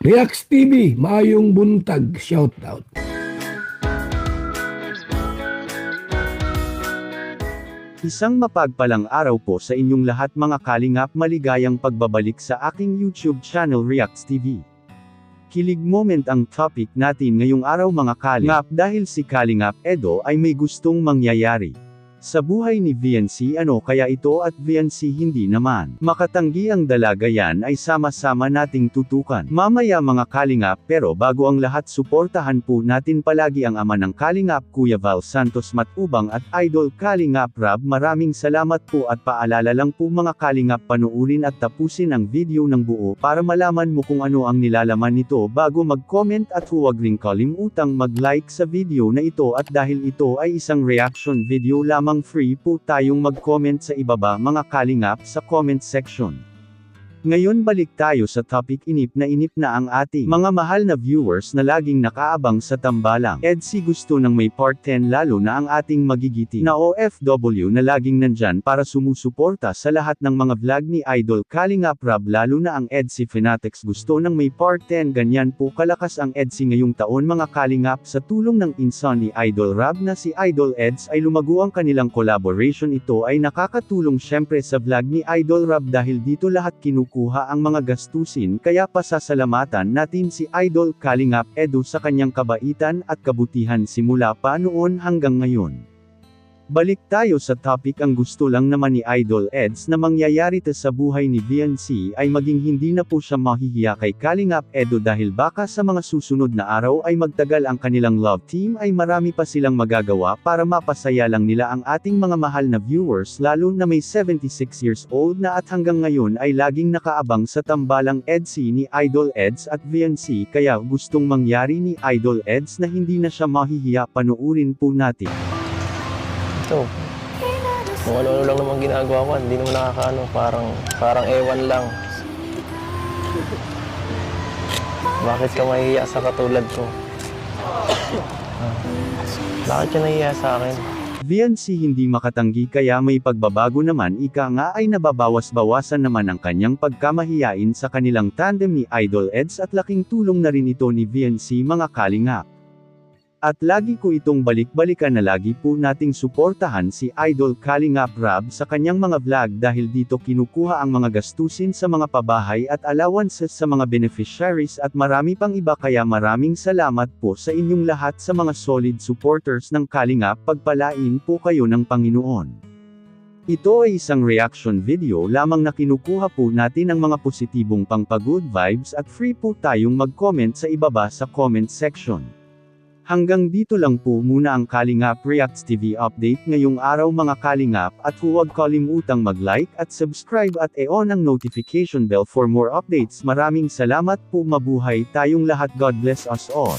Reacts TV, maayong buntag, shoutout. Isang mapagpalang araw po sa inyong lahat mga kalingap, maligayang pagbabalik sa aking YouTube channel Reacts TV. Kilig moment ang topic natin ngayong araw mga kalingap dahil si Kalingap Edo ay may gustong mangyayari sa buhay ni VNC. Ano kaya ito at VNC hindi naman makatanggi ang dalaga, yan ay sama-sama nating tutukan mamaya mga kalingap. Pero bago ang lahat, suportahan po natin palagi ang ama ng Kalingap, Kuya Val Santos Matubang at Idol Kalingap Rab. Maraming salamat po at paalala lang po mga kalingap, panuurin at tapusin ang video ng buo para malaman mo kung ano ang nilalaman nito bago mag-comment, at huwag ring kalimutang mag-like sa video na ito. At dahil ito ay isang reaction video lamang, free po tayong mag-comment sa ibaba mga kalingap sa comment section. Ngayon balik tayo sa topic. Inip na ang ating mga mahal na viewers na laging nakaabang sa tambalang EDC. Gusto ng may part 10, lalo na ang ating magigiti na OFW na laging nandyan para sumusuporta sa lahat ng mga vlog ni Idol Kalingap Rab, lalo na ang EDC fanatics. Gusto ng may part 10, ganyan po kalakas ang EDC ngayong taon mga kalingap. Sa tulong ng insan ni Idol Rab na si Idol Eds ay lumago ang kanilang collaboration. Ito ay nakakatulong syempre sa vlog ni Idol Rab dahil dito lahat kinukuha ang mga gastusin, kaya pasasalamatan natin si Idol Kalingap Edo sa kanyang kabaitan at kabutihan simula pa noon hanggang ngayon. Balik tayo sa topic. Ang gusto lang naman ni Idol Eds na mangyayari sa buhay ni VNC ay maging hindi na po siya mahihiya kay Kalingap Edo, dahil baka sa mga susunod na araw ay magtagal ang kanilang love team ay marami pa silang magagawa para mapasaya lang nila ang ating mga mahal na viewers, lalo na may 76 years old na at hanggang ngayon ay laging nakaabang sa tambalang EDC ni Idol Eds at VNC, kaya gustong mangyari ni Idol Eds na hindi na siya mahihiya. Panuurin po natin. Ito, kung ano-ano lang naman ginagawa ko, hindi naman nakakaano, parang ewan lang. Bakit ka mahihiya sa katulad ko? Bakit ka nahihiya sa akin? VNC hindi makatanggi kaya may pagbabago naman. Ika nga ay nababawas-bawasan naman ang kanyang pagkamahiyain sa kanilang tandem ni Idol Eds, at laking tulong na rin ito ni VNC mga kalingap. At lagi ko itong balik-balikan na lagi po nating suportahan si Idol Kalingap Rab sa kanyang mga vlog, dahil dito kinukuha ang mga gastusin sa mga pabahay at allowances sa mga beneficiaries at marami pang iba. Kaya maraming salamat po sa inyong lahat sa mga solid supporters ng Kalingap. Pagpalain po kayo ng Panginoon. Ito ay isang reaction video lamang na kinukuha po natin ang mga positibong pangpa-good vibes, at free po tayong mag-comment sa ibaba sa comment section. Hanggang dito lang po muna ang Kalingap Reacts TV update ngayong araw mga kalingap, at huwag kalimutang mag-like at subscribe at i-on ang notification bell for more updates. Maraming salamat po, mabuhay tayong lahat, God bless us all.